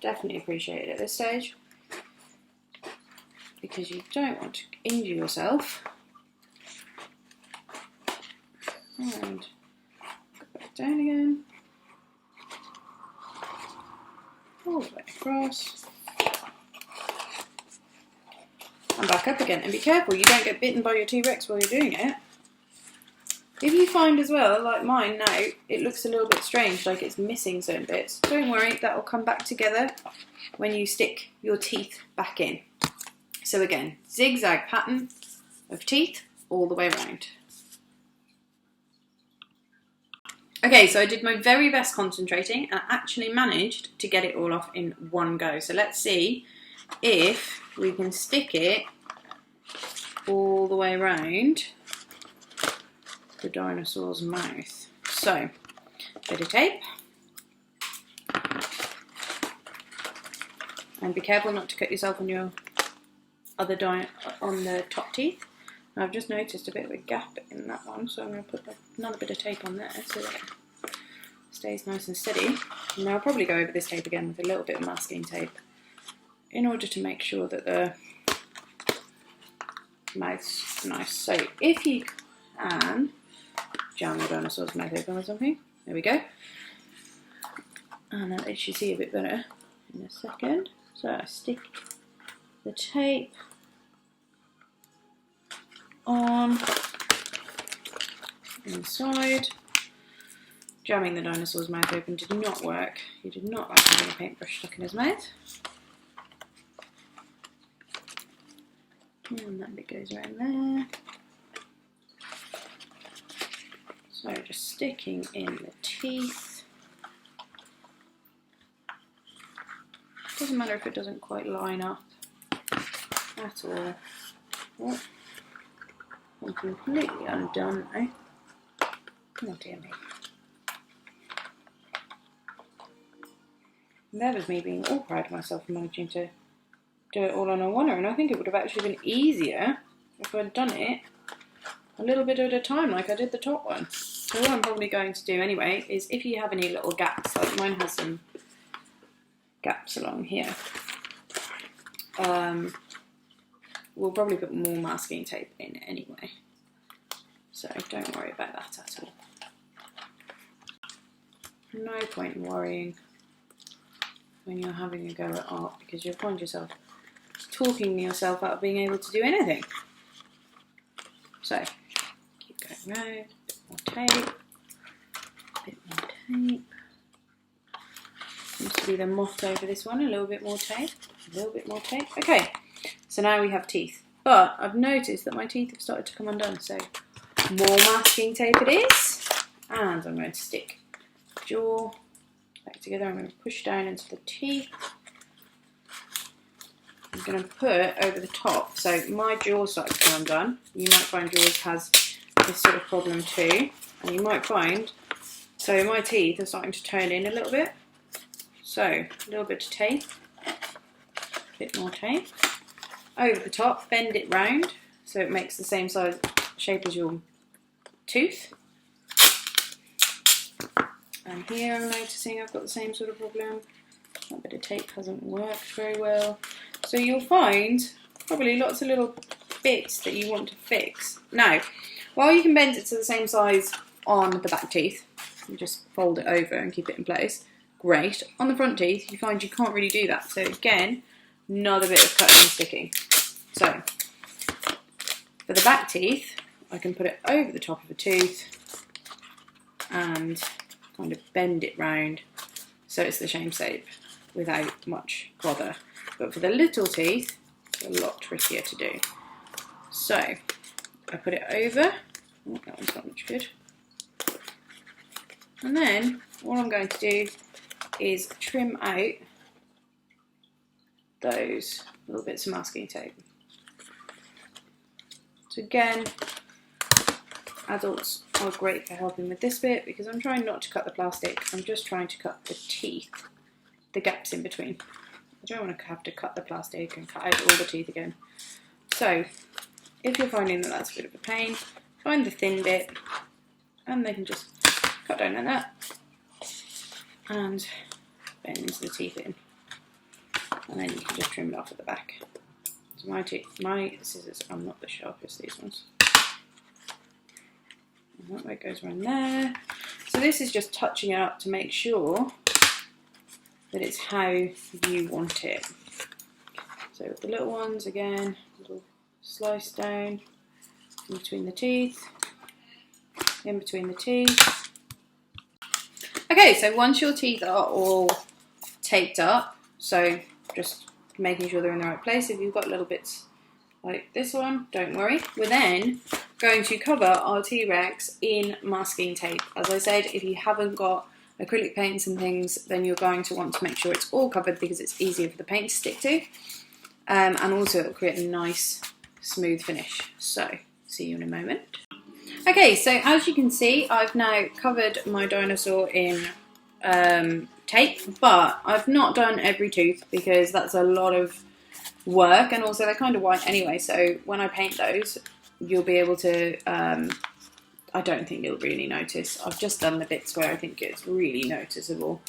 definitely appreciated at this stage, because you don't want to injure yourself. And go back down again, all the way across. And back up again. And be careful you don't get bitten by your T-Rex while you're doing it. If you find as well, like mine now, it looks a little bit strange, like it's missing certain bits, don't worry, that will come back together when you stick your teeth back in. So again, zigzag pattern of teeth all the way around. Okay, so I did my very best concentrating and actually managed to get it all off in one go. So let's see if we can stick it all the way around the dinosaur's mouth. So, bit of tape, and be careful not to cut yourself on your other on the top teeth. And I've just noticed a bit of a gap in that one, so I'm going to put another bit of tape on there so that it stays nice and steady. And now I'll probably go over this tape again with a little bit of masking tape in order to make sure that the mouth's nice. So if you can jam the dinosaur's mouth open or something, there we go. And I'll let you see a bit better in a second. So I stick the tape on inside. Jamming the dinosaur's mouth open did not work. He did not like having a paintbrush stuck in his mouth. And that bit goes around there. So just sticking in the teeth. Doesn't matter if it doesn't quite line up at all. Oh, I'm completely undone now. Oh dear me. And there was me being all proud of myself for managing to do it all on a oneer, and I think it would have actually been easier if I'd done it a little bit at a time like I did the top one. So what I'm probably going to do anyway is, if you have any little gaps, like mine has some gaps along here, we'll probably put more masking tape in anyway, so don't worry about that at all. No point in worrying when you're having a go at art, because you'll find yourself talking yourself out of being able to do anything. So keep going round, a bit more tape, seems to be the motto over this one, a little bit more tape, a little bit more tape. Okay, so now we have teeth, but I've noticed that my teeth have started to come undone, so more masking tape it is, and I'm going to stick jaw back together. I'm going to push down into the teeth. I'm going to put over the top, so my jaw started to come undone. You might find yours has this sort of problem too, and you might find, so my teeth are starting to turn in a little bit, so a little bit of tape, a bit more tape, over the top, bend it round so it makes the same size shape as your tooth. And here I'm noticing I've got the same sort of problem. That bit of tape hasn't worked very well. So you'll find probably lots of little bits that you want to fix. Now, while you can bend it to the same size on the back teeth, you just fold it over and keep it in place, great. On the front teeth, you find you can't really do that. So again, another bit of cutting and sticking. So, for the back teeth, I can put it over the top of a tooth and kind of bend it round so it's the same shape without much bother. But for the little teeth, it's a lot trickier to do. So I put it over. Oh, that one's not much good. And then all I'm going to do is trim out those little bits of masking tape. So again, adults are great for helping with this bit because I'm trying not to cut the plastic, I'm just trying to cut the teeth, the gaps in between. I don't want to have to cut the plastic and cut out all the teeth again. So if you're finding that that's a bit of a pain, find the thin bit and they can just cut down like that and bend the teeth in, and then you can just trim it off at the back. So my scissors are not the sharpest, these ones. And that way it goes around there. So this is just touching it up to make sure that it's how you want it. So with the little ones, again, a little slice down in between the teeth, in between the teeth. Okay, so once your teeth are all taped up, so just making sure they're in the right place. If you've got little bits like this one, don't worry. We're then going to cover our T-Rex in masking tape. As I said, if you haven't got acrylic paints and things, then you're going to want to make sure it's all covered because it's easier for the paint to stick to. And also it'll create a nice smooth finish. So, see you in a moment. Okay, so as you can see, I've now covered my dinosaur in tape, but I've not done every tooth because that's a lot of work, and also they're kind of white anyway, so when I paint those, you'll be able to, I don't think you'll really notice. I've just done the bits where I think it's really noticeable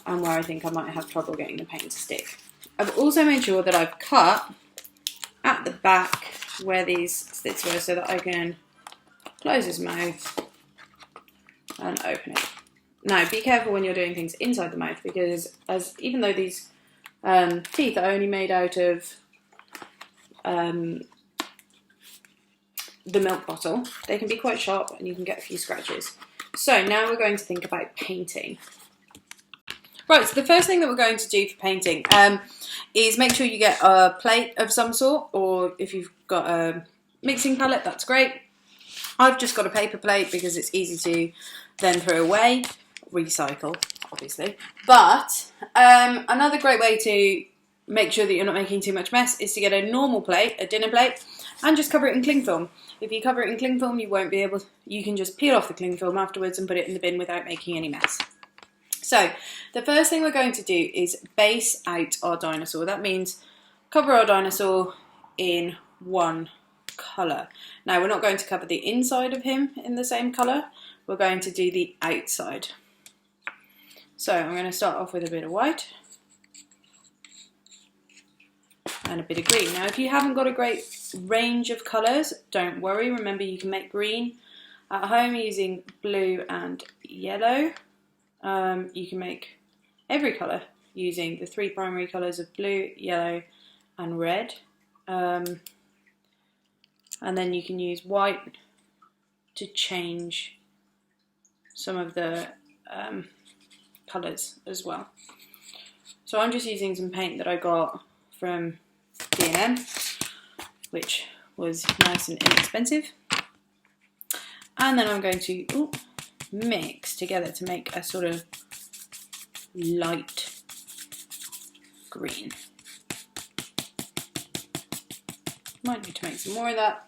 and where I think I might have trouble getting the paint to stick. I've also made sure that I've cut at the back where these slits were so that I can close his mouth and open it. Now, be careful when you're doing things inside the mouth because even though these teeth are only made out of the milk bottle, they can be quite sharp and you can get a few scratches. So now we're going to think about painting. Right, so the first thing that we're going to do for painting is make sure you get a plate of some sort, or if you've got a mixing palette, that's great. I've just got a paper plate because it's easy to then throw away, recycle. obviously. But another great way to make sure that you're not making too much mess is to get a normal plate, a dinner plate, and just cover it in cling film. If you cover it in cling film, you can just peel off the cling film afterwards and put it in the bin without making any mess. So the first thing we're going to do is base out our dinosaur. That means cover our dinosaur in one colour. Now we're not going to cover the inside of him in the same colour, we're going to do the outside. So I'm going to start off with a bit of white and a bit of green. Now if you haven't got a great range of colours, don't worry, remember you can make green at home using blue and yellow. You can make every colour using the 3 primary colours of blue, yellow and red. And then you can use white to change some of the colours as well. So I'm just using some paint that I got from B&M, which was nice and inexpensive. And then I'm going to mix together to make a sort of light green. Might need to make some more of that.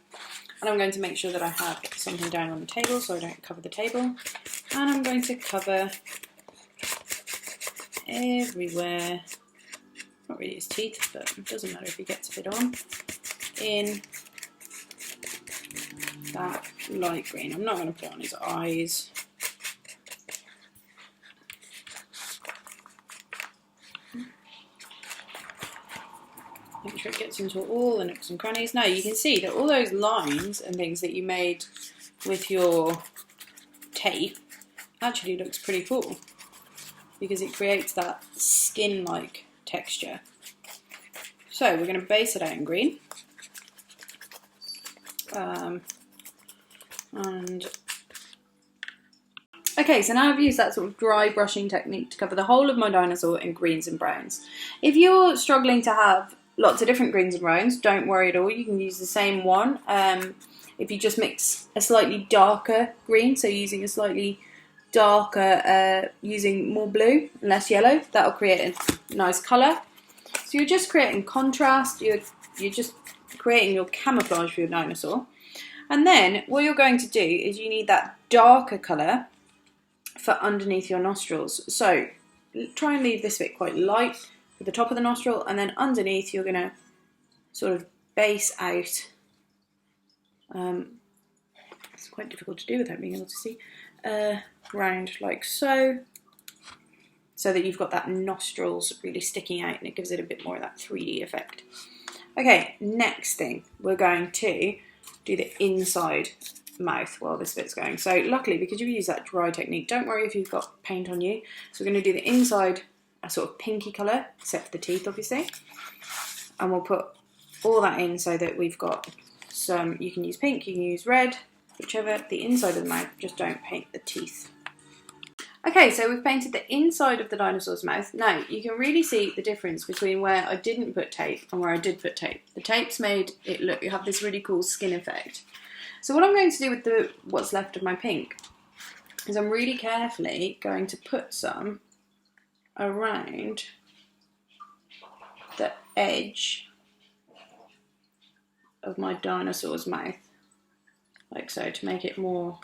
And I'm going to make sure that I have something down on the table so I don't cover the table. And I'm going to cover everywhere, not really his teeth, but it doesn't matter if he gets a bit on, in that light green. I'm not going to put it on his eyes. Make sure it gets into all the nooks and crannies. Now you can see that all those lines and things that you made with your tape actually looks pretty cool because it creates that skin-like texture. So we're going to base it out in green. Okay, so now I've used that sort of dry brushing technique to cover the whole of my dinosaur in greens and browns. If you're struggling to have lots of different greens and browns, don't worry at all, you can use the same one. If you just mix a slightly darker green, so using a slightly darker, using more blue and less yellow, that'll create a nice colour. So you're just creating contrast, you're just creating your camouflage for your dinosaur. And then what you're going to do is you need that darker colour for underneath your nostrils. So try and leave this bit quite light at the top of the nostril, and then underneath you're going to sort of base out. It's quite difficult to do without being able to see. Round like so that you've got that nostrils really sticking out and it gives it a bit more of that 3D effect. Okay, next thing, we're going to do the inside mouth while this bit's going. So luckily, because you've used that dry technique, don't worry if you've got paint on you. So we're going to do the inside a sort of pinky colour, except for the teeth obviously. And we'll put all that in so that we've got some, you can use pink, you can use red, whichever, the inside of the mouth, just don't paint the teeth. Okay, so we've painted the inside of the dinosaur's mouth. Now, you can really see the difference between where I didn't put tape and where I did put tape. The tape's made it look, you have this really cool skin effect. So what I'm going to do with what's left of my pink is I'm really carefully going to put some around the edge of my dinosaur's mouth, like so, to make it more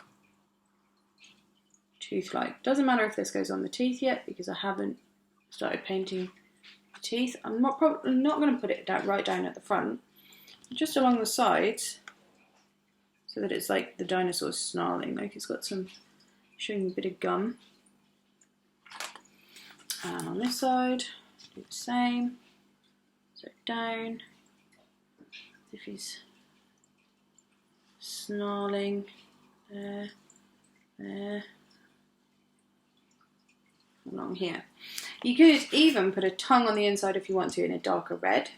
tooth-like. Doesn't matter if this goes on the teeth yet because I haven't started painting the teeth. I'm probably not going to put it right down at the front, just along the sides, so that it's like the dinosaur's snarling, like it's got some, showing a bit of gum. And on this side, do the same. So down, if he's snarling, there, along here. You could even put a tongue on the inside if you want to in a darker red.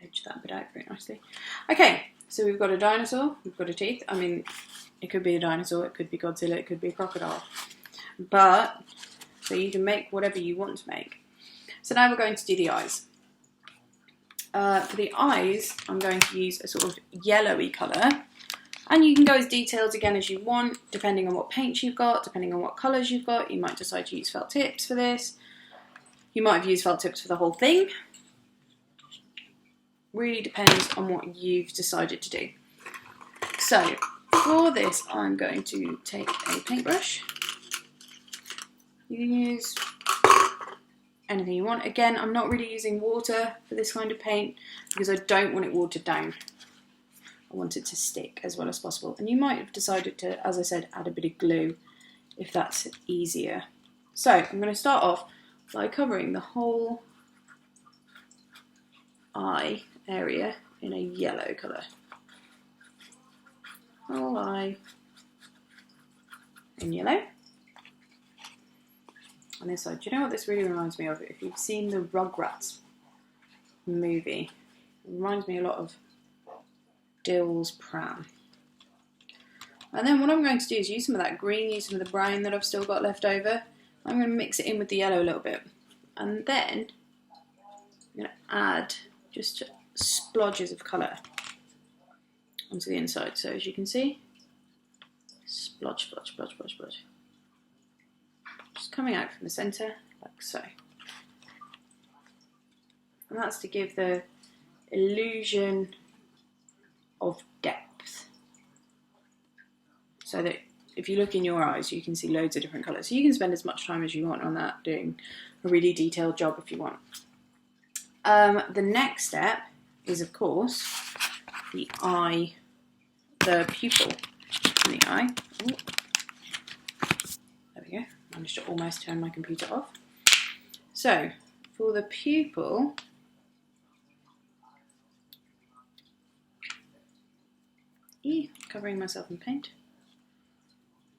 Edge that bit out very nicely. Okay, so we've got a dinosaur, we've got a teeth. I mean, it could be a dinosaur, it could be Godzilla, it could be a crocodile. But, so you can make whatever you want to make. So now we're going to do the eyes. For the eyes, I'm going to use a sort of yellowy colour. And you can go as detailed again as you want, depending on what paints you've got, depending on what colours you've got. You might decide to use felt tips for this. You might have used felt tips for the whole thing. Really depends on what you've decided to do. So for this, I'm going to take a paintbrush. You can use anything you want. Again, I'm not really using water for this kind of paint because I don't want it watered down. I want it to stick as well as possible. And you might have decided to, as I said, add a bit of glue if that's easier. So I'm going to start off by covering the whole eye area in a yellow colour. Whole eye in yellow. On this side, do you know what this really reminds me of? If you've seen the Rugrats movie, it reminds me a lot of Dill's pram. And then what I'm going to do is use some of that green, use some of the brown that I've still got left over. I'm going to mix it in with the yellow a little bit. And then I'm going to add just splodges of colour onto the inside. So as you can see, splodge, splodge, splodge, splodge, splodge. Just coming out from the centre, like so. And that's to give the illusion of depth. So that if you look in your eyes, you can see loads of different colours. So you can spend as much time as you want on that, doing a really detailed job if you want. The next step is, of course, the pupil in the eye. Ooh. There we go. Managed to almost turn my computer off. So, for the pupil, covering myself in paint.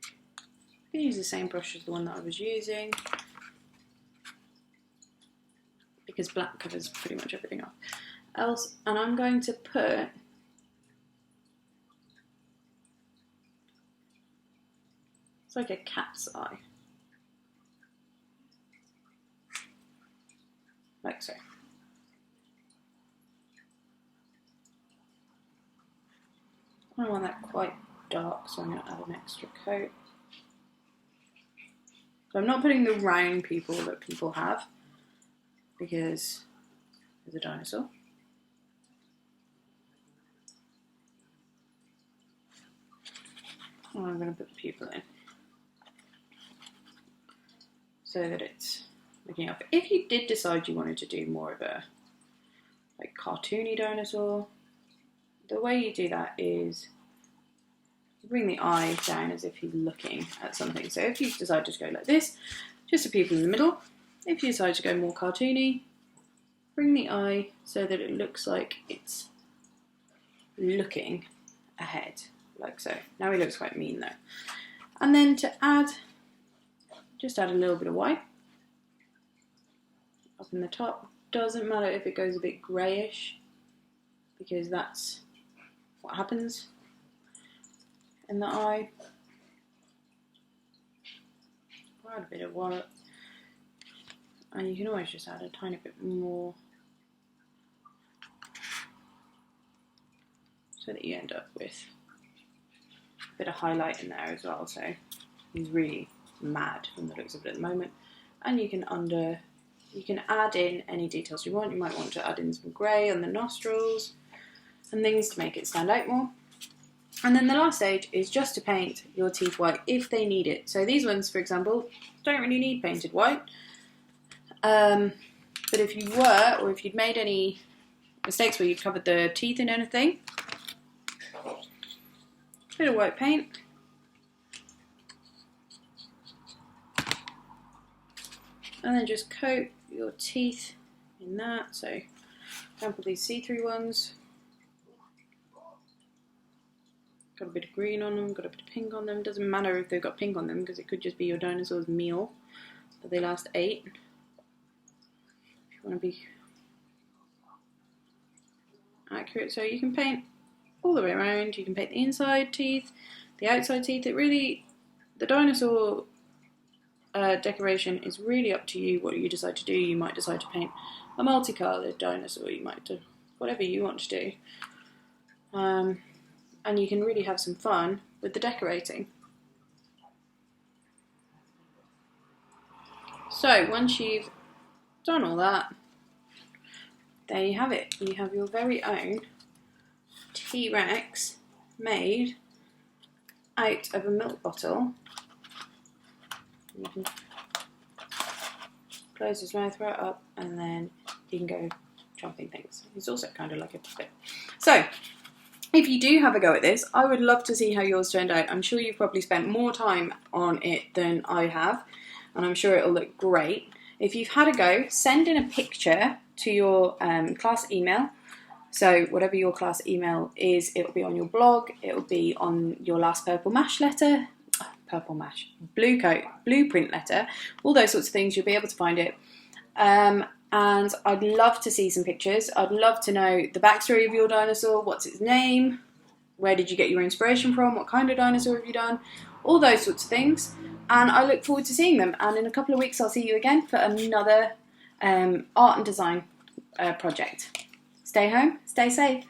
I'm going to use the same brush as the one that I was using because black covers pretty much everything up. And I'm going to put it's like a cat's eye. Like so. I don't want that quite dark, so I'm going to add an extra coat. So I'm not putting the round pupil that people have because there's a dinosaur. And I'm going to put the pupil in so that it's looking up. If you did decide you wanted to do more of a like cartoony dinosaur, the way you do that is you bring the eye down as if he's looking at something. So if you decide to go like this, just a pupil in the middle. If you decide to go more cartoony, bring the eye so that it looks like it's looking ahead, like so. Now he looks quite mean though. And then to add, just add a little bit of white up in the top. Doesn't matter if it goes a bit greyish because that's what happens in the eye. Add a bit of white, and you can always just add a tiny bit more so that you end up with a bit of highlight in there as well. So he's really mad from the looks of it at the moment. And you can add in any details you want. You might want to add in some grey on the nostrils and things to make it stand out more. And then the last stage is just to paint your teeth white if they need it. So these ones, for example, don't really need painted white. But if you were, or if you'd made any mistakes where you've covered the teeth in anything, a bit of white paint. And then just coat your teeth in that. So, for example, these see-through ones. Got a bit of green on them, got a bit of pink on them. Doesn't matter if they've got pink on them because it could just be your dinosaur's meal that they last ate. If you want to be accurate. So you can paint all the way around. You can paint the inside teeth, the outside teeth. The dinosaur decoration is really up to you what you decide to do. You might decide to paint a multicoloured dinosaur. You might do whatever you want to do. and you can really have some fun with the decorating. So once you've done all that, there you have it. You have your very own T-Rex made out of a milk bottle. You can close his mouth right up, and then he can go jumping things. He's also kind of like a puppet. So if you do have a go at this, I would love to see how yours turned out. I'm sure you've probably spent more time on it than I have, and I'm sure it'll look great. If you've had a go, send in a picture to your class email. So whatever your class email is, it'll be on your blog, it'll be on your last blueprint letter, all those sorts of things. You'll be able to find it. And I'd love to see some pictures. I'd love to know the backstory of your dinosaur. What's its name? Where did you get your inspiration from? What kind of dinosaur have you done? All those sorts of things. And I look forward to seeing them. And in a couple of weeks, I'll see you again for another art and design project. Stay home, stay safe.